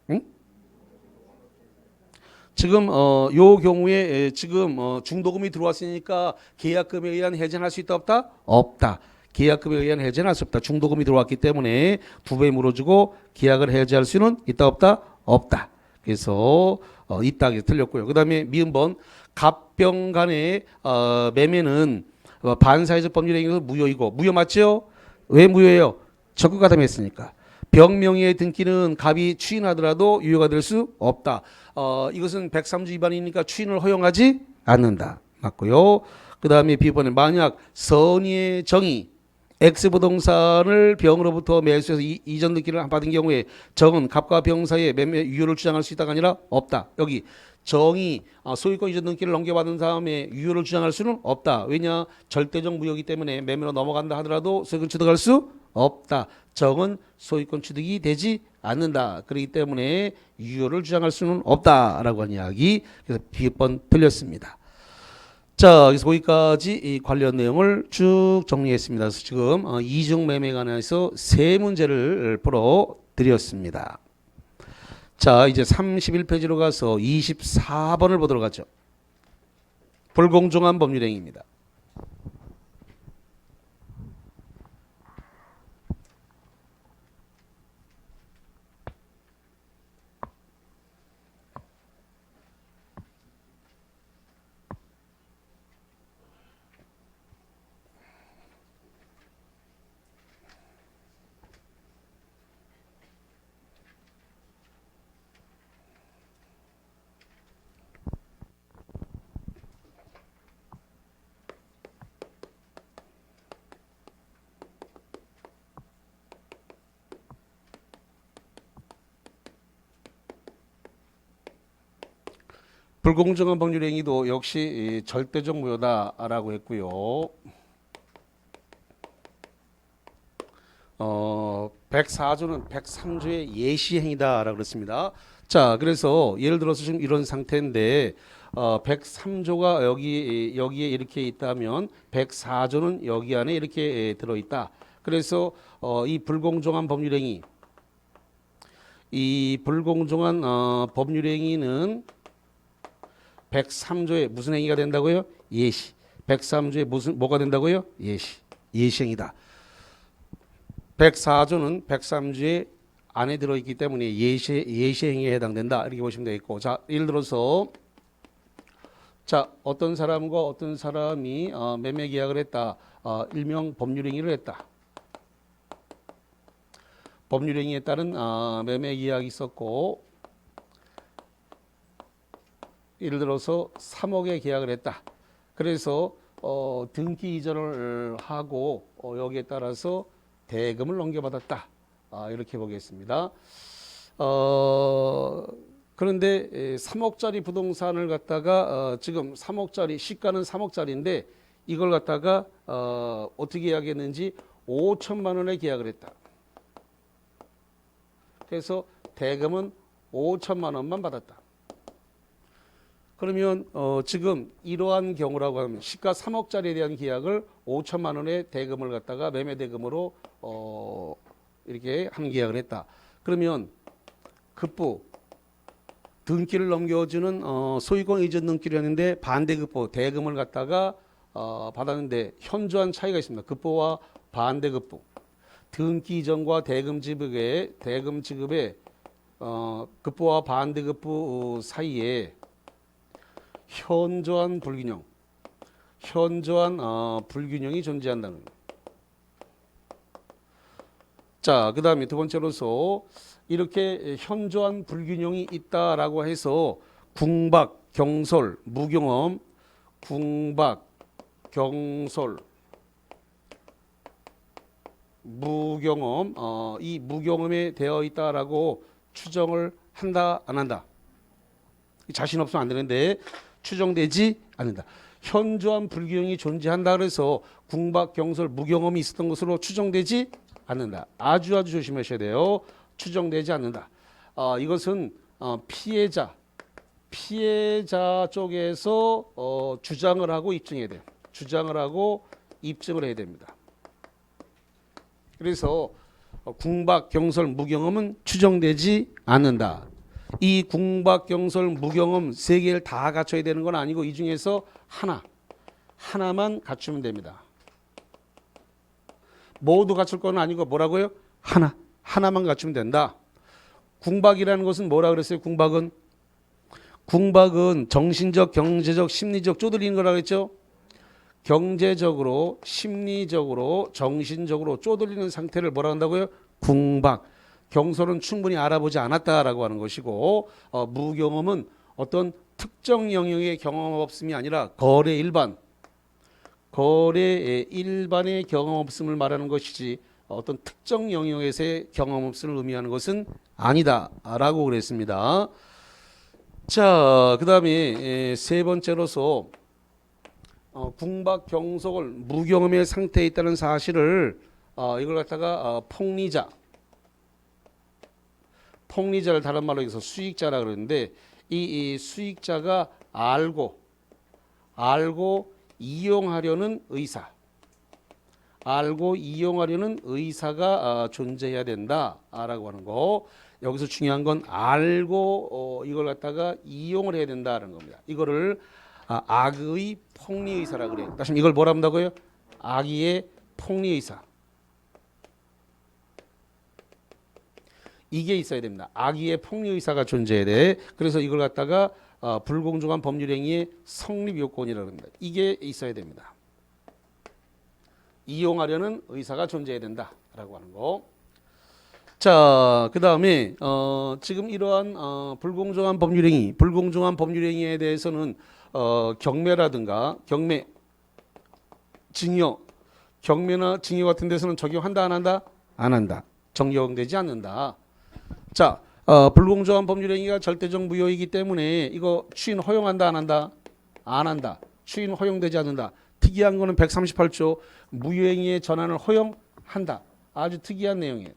응? 지금 요 경우에 지금 중도금이 들어왔으니까 계약금에 의한 해제는 할 수 있다 없다? 없다. 계약금에 의한 해제는 할 수 없다. 중도금이 들어왔기 때문에 2배 물어주고 계약을 해제할 수는 있다 없다? 없다. 그래서 있다 하게 틀렸고요. 그다음에 미음번 갑병 간의 매매는 반사회적 법률행위에서 무효이고 무효 맞죠? 왜 무효예요? 적극가담했으니까. 병명의의 등기는 갑이 추인하더라도 유효가 될 수 없다. 이것은 103조 위반이니까 추인을 허용하지 않는다. 맞고요. 그 다음에 B번에 만약 선의의 정의 X부동산을 병으로부터 매수해서 이전 등기를 받은 경우에 정은 갑과 병 사이에 매매 유효를 주장할 수 있다가 아니라 없다. 여기 정이 소유권 이전 등기를 넘겨받은 다음에 유효를 주장할 수는 없다. 왜냐? 절대적 무효이기 때문에 매매로 넘어간다 하더라도 소유권 취득할 수 없다. 정은 소유권 취득이 되지 않는다. 그렇기 때문에 유효를 주장할 수는 없다라고 하는 이야기. 그래서 B번 틀렸습니다. 자, 그래서 거기까지 이 관련 내용을 쭉 정리했습니다. 그래서 지금 이중 매매에 관해서 세 문제를 풀어 드렸습니다. 자, 이제 31페이지로 가서 24번을 보도록 하죠. 불공정한 법률행위입니다. 불공정한 법률행위도 역시 절대적 무효다라고 했고요. 104조는 103조의 예시행위다라고 그랬습니다. 자, 그래서 예를 들어서 지금 이런 상태인데 103조가 여기에 이렇게 있다면 104조는 여기 안에 이렇게 들어있다. 그래서 이 불공정한 법률행위, 이 불공정한 법률행위는 103조에 무슨 행위가 된다고요? 예시. 103조에 뭐가 된다고요? 예시. 예시행위다. 104조는 103조에 안에 들어있기 때문에 예시행위에 해당된다. 이렇게 보시면 되겠고. 자, 예를 들어서 자, 어떤 사람과 어떤 사람이 매매 계약을 했다. 일명 법률행위를 했다. 법률행위에 따른 매매 계약이 있었고 예를 들어서 3억의 계약을 했다. 그래서 등기 이전을 하고 여기에 따라서 대금을 넘겨받았다. 이렇게 보겠습니다. 그런데 3억짜리 부동산을 갖다가 지금 3억짜리 시가는 3억짜리인데 이걸 갖다가 어떻게 계약했는지 5천만 원에 계약을 했다. 그래서 대금은 5천만 원만 받았다. 그러면 지금 이러한 경우라고 하면 시가 3억짜리에 대한 계약을 5천만 원의 대금을 갖다가 매매 대금으로 이렇게 한 계약을 했다. 그러면 급부 등기를 넘겨주는 소유권 이전 등기를 했는데 반대급부 대금을 갖다가 받았는데 현저한 차이가 있습니다. 급부와 반대급부 등기 이전과 대금 지급에 급부와 반대급부 사이에 현저한 불균형이 존재한다는 거예요. 자, 그 다음에 두 번째로서 이렇게 현저한 불균형이 있다라고 해서 궁박, 경솔, 무경험, 궁박, 경솔, 무경험, 이 무경험에 되어 있다라고 추정을 한다, 안 한다? 자신 없으면 안 되는데 추정되지 않는다. 현저한 불균형이 존재한다 그래서 궁박, 경솔, 무경험이 있었던 것으로 추정되지 않는다. 아주 조심하셔야 돼요. 추정되지 않는다. 이것은 피해자 쪽에서 주장을 하고 입증해야 돼요. 주장을 하고 입증을 해야 됩니다. 그래서 궁박, 경설, 무경험은 추정되지 않는다. 이 궁박, 경설, 무경험 세 개를 다 갖춰야 되는 건 아니고 이 중에서 하나만 갖추면 됩니다. 모두 갖출 건 아니고 뭐라고요? 하나만 갖추면 된다. 궁박이라는 것은 뭐라 그랬어요? 궁박은 정신적, 경제적, 심리적 쪼들리는 거라고 했죠? 경제적으로, 심리적으로, 정신적으로 쪼들리는 상태를 뭐라 한다고요? 궁박. 경솔은 충분히 알아보지 않았다라고 하는 것이고, 무경험은 어떤 특정 영역의 경험 없음이 아니라 거래 일반의 경험 없음을 말하는 것이지 어떤 특정 영역에서의 경험 없음을 의미하는 것은 아니다라고 그랬습니다. 자, 그 다음에 세 번째로서 궁박, 경솔, 무경험의 상태에 있다는 사실을 이걸 갖다가 폭리자를 다른 말로 해서 수익자라 그러는데 이 수익자가 알고 이용하려는 의사가 존재해야 된다라고 하는 거. 여기서 중요한 건 알고 이걸 갖다가 이용을 해야 된다는 겁니다. 이거를 악의 폭리의사라고 그래요. 다시 이걸 뭐라 한다고요? 악의의 폭리의사. 이게 있어야 됩니다. 악의의 폭리의사가 존재해야 돼. 그래서 이걸 갖다가 불공정한 법률행위의 성립 요건이라고 합니다. 이게 있어야 됩니다. 이용하려는 의사가 존재해야 된다라고 하는 거. 자, 그 다음에 지금 이러한 불공정한 법률행위에 대해서는 경매라든가 경매나 징역 같은 데서는 적용한다 안 한다? 안 한다. 적용되지 않는다. 자, 불공정한 법률행위가 절대적 무효이기 때문에 이거 추인 허용한다 안 한다? 안 한다. 추인 허용되지 않는다. 특이한 거는 138조 무효행위의 전환을 허용한다. 아주 특이한 내용이에요.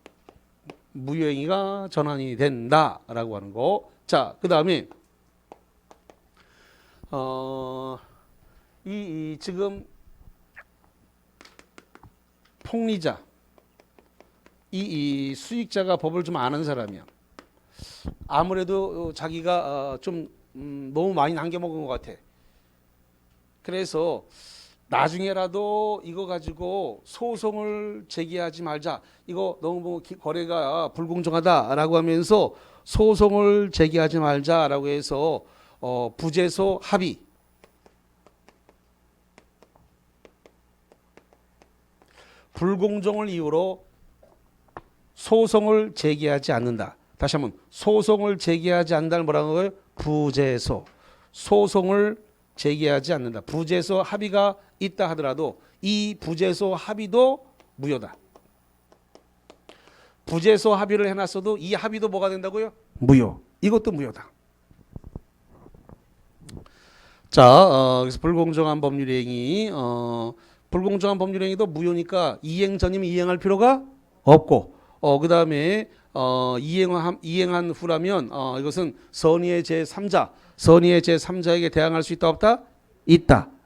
무효행위가 전환이 된다라고 하는 거. 자, 그 다음에 지금 폭리자 이 수익자가 법을 좀 아는 사람이야. 아무래도 자기가 좀 너무 많이 남겨먹은 것 같아. 그래서 나중에라도 이거 가지고 소송을 제기하지 말자. 이거 너무 거래가 불공정하다라고 하면서 소송을 제기하지 말자라고 해서 부재소 합의. 불공정을 이유로 소송을 제기하지 않는다. 다시 한번 소송을 제기하지 않는다는 뭐라고 해요? 부재소. 소송을 제기하지 않는다. 부재소 합의가 있다 하더라도 이 부재소 합의도 무효다. 부재소 합의를 해놨어도 이 합의도 뭐가 된다고요? 무효. 이것도 무효다. 자, 그래서 불공정한 법률행위, 불공정한 법률행위도 무효니까 이행 전이면 이행할 필요가 없고, 그 다음에 이행한 후라면 이것은 선의의 제3자에게 대항할 수 있다 없다?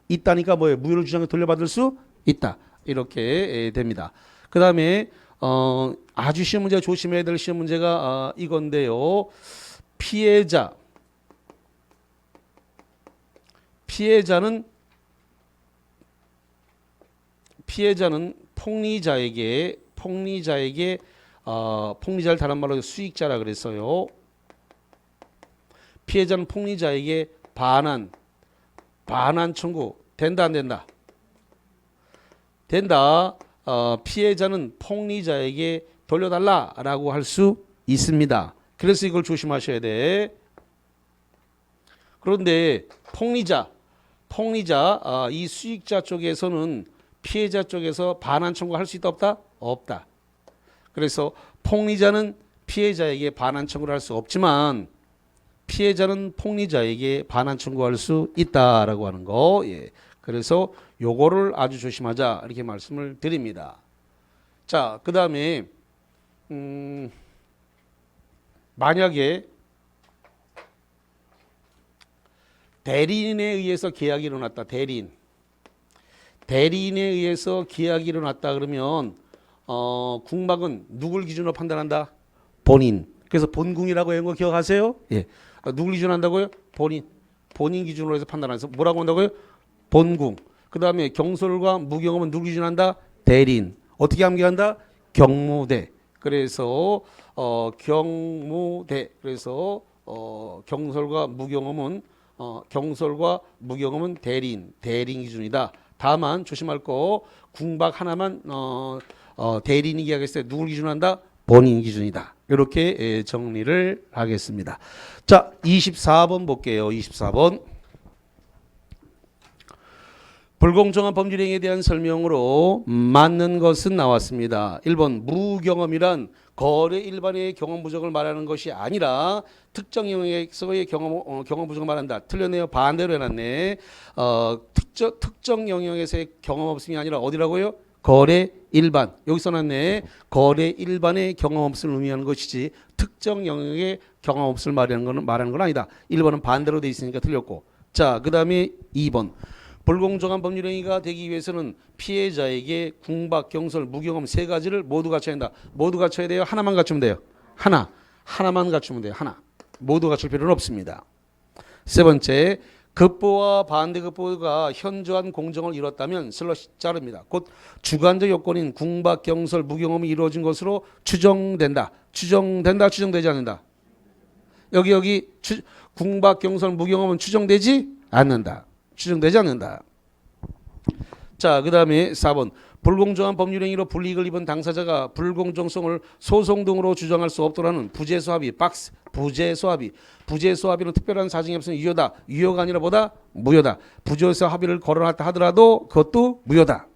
있다니까 뭐예요? 무효를 주장해 돌려받을 수 있다. 이렇게 됩니다. 그 다음에 아주 시험 문제 조심해야 될 시험 문제가 이건데요. 피해자는 폭리자에게 폭리자를 다른 말로 수익자라 그랬어요. 피해자는 폭리자에게 반환 청구 된다 안 된다? 된다. 피해자는 폭리자에게 돌려달라라고 할 수 있습니다. 그래서 이걸 조심하셔야 돼. 그런데 폭리자 이 수익자 쪽에서는 피해자 쪽에서 반환 청구할 수 있다 없다? 없다. 그래서 폭리자는 피해자에게 반환 청구를 할 수 없지만 피해자는 폭리자에게 반환 청구할 수 있다라고 하는 거. 예. 그래서 요거를 아주 조심하자 이렇게 말씀을 드립니다. 자, 그 다음에 만약에 대리인에 의해서 계약이 일어났다. 대리인에 의해서 계약이 일어났다 그러면 궁박은 누굴 기준으로 판단한다? 본인. 그래서 본궁이라고 하는 거 기억하세요? 예. 누굴 기준으로 한다고요? 본인 기준으로 해서 판단해서 뭐라고 한다고요? 본궁. 그 다음에 경솔과 무경험은 누굴 기준으로 한다? 대리인. 어떻게 암기한다? 경무대. 그래서 경무대. 그래서 경솔과 무경험은 대리인 기준이다. 다만 조심할 거 궁박 하나만 대리인이 계약했을 때 누굴 기준으로 한다? 본인 기준이다. 이렇게 정리를 하겠습니다. 자, 24번 볼게요. 24번. 불공정한 법률 행위에 대한 설명으로 맞는 것은 나왔습니다. 1번 무경험이란 거래 일반의 경험 부족을 말하는 것이 아니라 특정 영역에서의 경험 부족을 말한다. 틀렸네요. 반대로 해놨네. 특정 영역에서의 경험 없음이 아니라 어디라고요? 거래 일반. 여기 써놨네. 거래 일반의 경험 없음을 의미하는 것이지 특정 영역의 경험 없음을 말하는 건 아니다. 1번은 반대로 돼 있으니까 틀렸고. 자, 그 다음에 2번. 불공정한 법률 행위가 되기 위해서는 피해자에게 궁박, 경솔, 무경험 세 가지를 모두 갖춰야 한다. 모두 갖춰야 돼요? 하나만 갖추면 돼요? 하나만 갖추면 돼요. 하나. 모두 갖출 필요는 없습니다. 세 번째, 급보와 반대급보가 현저한 공정을 이뤘다면 슬러시 자릅니다. 곧 주관적 요건인 궁박, 경솔, 무경험이 이루어진 것으로 추정된다. 추정되지 않는다. 여기 궁박, 경솔, 무경험은 추정되지 않는다. 자, 그 다음에 4번. 불공정한 법률행위로 불이익을 입은 당사자가 불공정성을 소송 등으로 주장할 수 없도록 하는 부재소합의 박스. 부재소합의는 특별한 사정이 없으면 유효다. 유효가 아니라 뭐다? 무효다. 부재소 합의를 거론했다 하더라도 그것도 무효다.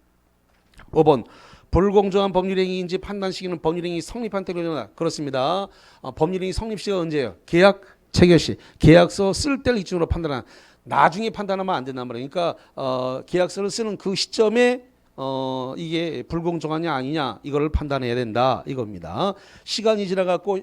5번. 불공정한 법률행위인지 판단 시기는 법률행위 성립한 때로 일어나. 그렇습니다. 법률행위 성립 시기가 언제예요? 계약 체결 시. 계약서 쓸 때를 기준으로 판단한. 나중에 판단하면 안 된단 말이에요. 그러니까 계약서를 쓰는 그 시점에 이게 불공정하냐 아니냐 이거를 판단해야 된다 이겁니다. 시간이 지나갖고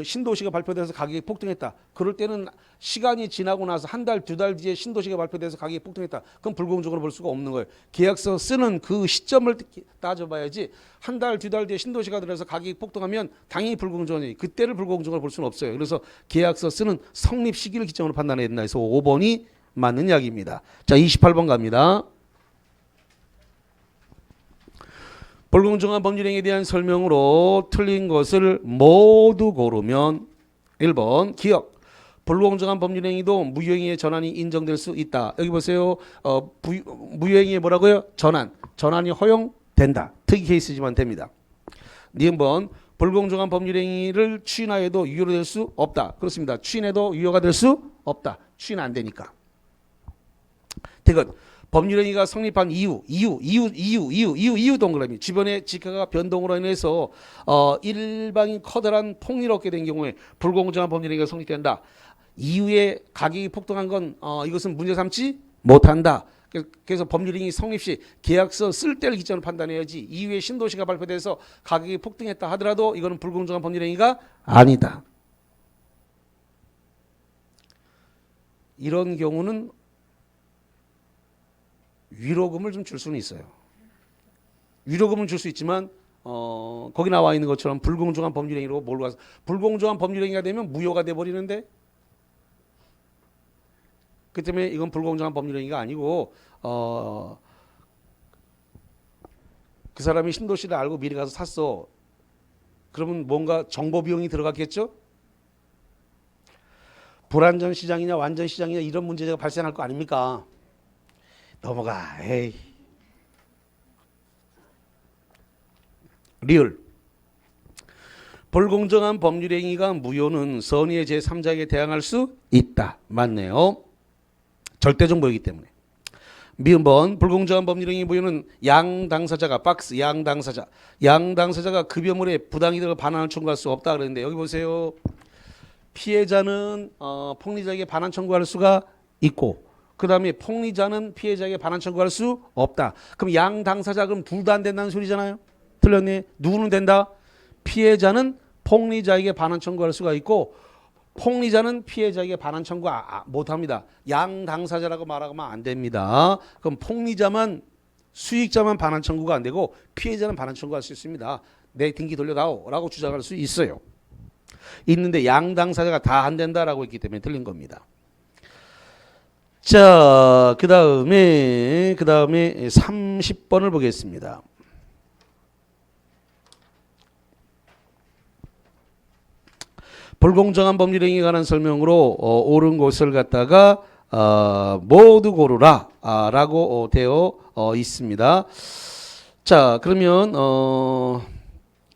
신도시가 발표돼서 가격이 폭등했다. 그럴 때는 시간이 지나고 나서 한 달, 두 달 뒤에 신도시가 발표돼서 가격이 폭등했다. 그럼 불공정으로 볼 수가 없는 거예요. 계약서 쓰는 그 시점을 따져봐야지 한 달, 두 달 뒤에 신도시가 들어서 가격이 폭등하면 당연히 불공정하니 그때를 불공정으로 볼 수는 없어요. 그래서 계약서 쓰는 성립 시기를 기점으로 판단해야 된다. 그래서 5번이 맞는 이야기입니다. 자, 28번 갑니다. 불공정한 법률행위에 대한 설명으로 틀린 것을 모두 고르면 1번 기억. 불공정한 법률행위도 무효행위의 전환이 인정될 수 있다. 여기 보세요. 무효행위의 뭐라고요? 전환이 허용된다. 특이 케이스지만 됩니다. 2번 불공정한 법률행위를 추인하여도 유효로 될 수 없다. 그렇습니다. 추인해도 유효가 될 수 없다. 추인 안 되니까. 대건 법률행위가 성립한 이유 동그라미. 주변의 지가가 변동으로 인해서 일방인 커다란 폭리를 얻게 된 경우에 불공정한 법률행위가 성립된다. 이후에 가격이 폭등한 건 이것은 문제 삼지 못한다. 그래서 법률행위 성립 시 계약서 쓸 때를 기점으로 판단해야지 이후에 신도시가 발표돼서 가격이 폭등했다 하더라도 이거는 불공정한 법률행위가 아니다. 이런 경우는 위로금을 좀 줄 수는 있어요. 위로금은 줄 수 있지만 거기 나와 있는 것처럼 불공정한 법률행위로 몰고 가서 불공정한 법률행위가 되면 무효가 돼버리는데 그 때문에 이건 불공정한 법률행위가 아니고 그 사람이 신도시를 알고 미리 가서 샀어. 그러면 뭔가 정보 비용이 들어갔겠죠? 불완전 시장이냐 완전 시장이냐 이런 문제가 발생할 거 아닙니까? 넘어가. 에이. 리을. 불공정한 법률행위가 무효는 선의의 제3자에게 대항할 수 있다. 맞네요. 절대적 무효이기 때문에. 미음번 불공정한 법률행위 무효는 양당사자가 박스 양당사자가 급여물에 부당이득을 반환을 청구할 수 없다 그랬는데 여기 보세요. 피해자는 폭리자에게 반환 청구할 수가 있고 그 다음에 폭리자는 피해자에게 반환 청구할 수 없다. 그럼 양 당사자 그럼 둘 다 안 된다는 소리잖아요. 틀렸네. 누구는 된다? 피해자는 폭리자에게 반환 청구할 수가 있고 폭리자는 피해자에게 반환 청구 못합니다. 양 당사자라고 말하면 안 됩니다. 그럼 폭리자만 수익자만 반환 청구가 안 되고 피해자는 반환 청구할 수 있습니다. 내 등기 돌려다오라고 주장할 수 있어요. 있는데 양 당사자가 다 안 된다라고 했기 때문에 틀린 겁니다. 자, 그 다음에 30번을 보겠습니다. 불공정한 법률 행위에 관한 설명으로 옳은 것을 갖다가 모두 고르라 라고 되어 있습니다. 자, 그러면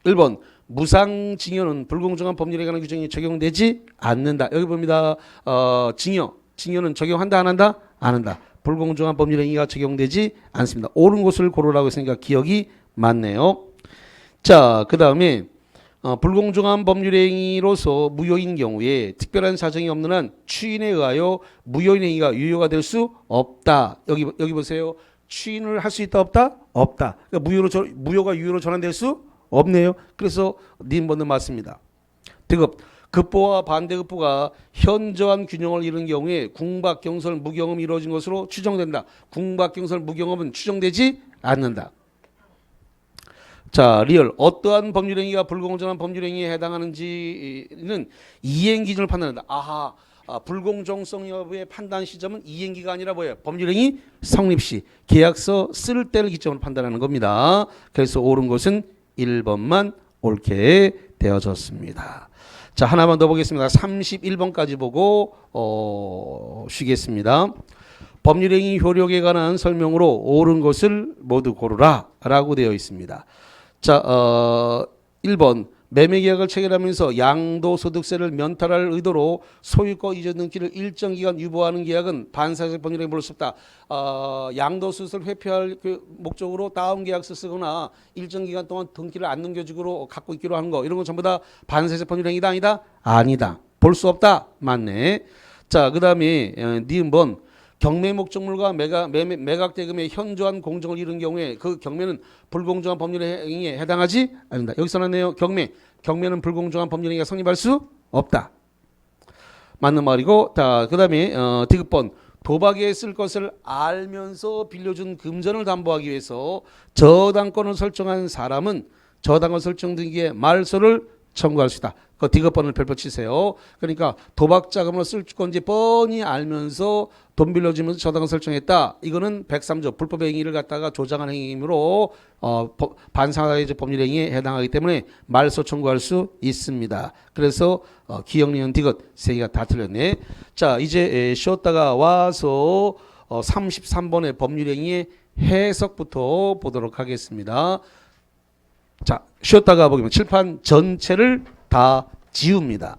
1번 무상징여는 불공정한 법률에 관한 규정이 적용되지 않는다. 여기 봅니다. 징여는 적용한다 안 한다? 안 한다. 불공정한 법률 행위가 적용되지 않습니다. 옳은 것을 고르라고 했으니까 기억이 맞네요. 자, 그 다음에 불공정한 법률 행위로서 무효인 경우에 특별한 사정이 없는 한 추인에 의하여 무효인 행위가 유효가 될 수 없다. 여기 보세요. 추인을 할 수 있다 없다? 없다. 그러니까 무효가 유효로 전환될 수 없네요. 그래서 님번은 맞습니다. 득업. 급보와 반대급보가 현저한 균형을 이룬 경우에 궁박, 경설, 무경험이 이루어진 것으로 추정된다. 궁박, 경설, 무경험은 추정되지 않는다. 자, 리얼. 어떠한 법률행위가 불공정한 법률행위에 해당하는지는 이행기준을 판단한다. 아하, 불공정성 여부의 판단 시점은 이행기가 아니라 뭐예요? 법률행위 성립시 계약서 쓸 때를 기점으로 판단하는 겁니다. 그래서 옳은 것은 1번만 옳게 되어졌습니다. 자, 하나만 더 보겠습니다. 31번까지 보고 쉬겠습니다. 법률행위 효력에 관한 설명으로 옳은 것을 모두 고르라 라고 되어 있습니다. 자, 1번 매매계약을 체결하면서 양도소득세를 면탈할 의도로 소유권 이전 등기를 일정 기간 유보하는 계약은 반사적 법률행위에 볼 수 없다. 양도소득세를 회피할 그 목적으로 다운 계약서 쓰거나 일정 기간 동안 등기를 안 넘겨주기로 갖고 있기로 하는 거 이런 건 전부 다 반사적 법률행위다 아니다? 아니다. 볼 수 없다. 맞네. 자, 그 다음에 니은번 경매 목적물과 매각 대금의 현저한 공정을 이룬 경우에 그 경매는 불공정한 법률 행위에 해당하지 않는다. 여기서 나왔네요. 경매는 불공정한 법률 행위가 성립할 수 없다. 맞는 말이고, 자, 그다음에 디귿번 도박에 쓸 것을 알면서 빌려준 금전을 담보하기 위해서 저당권을 설정한 사람은 저당권 설정 등기에 말소를 청구할 수 있다. 그 디귿번을 별표 치세요. 그러니까 도박 자금으로 쓸 건지 뻔히 알면서 돈 빌려주면서 저당을 설정했다. 이거는 103조 불법의 행위를 갖다가 조장한 행위이므로 반사회적 법률 행위에 해당하기 때문에 말소 청구할 수 있습니다. 그래서 기역, 니은, 디귿 세 개가 다 틀렸네. 자, 이제 쉬었다가 와서 33번의 법률 행위의 해석부터 보도록 하겠습니다. 자, 쉬었다가 보면 칠판 전체를 다 지웁니다.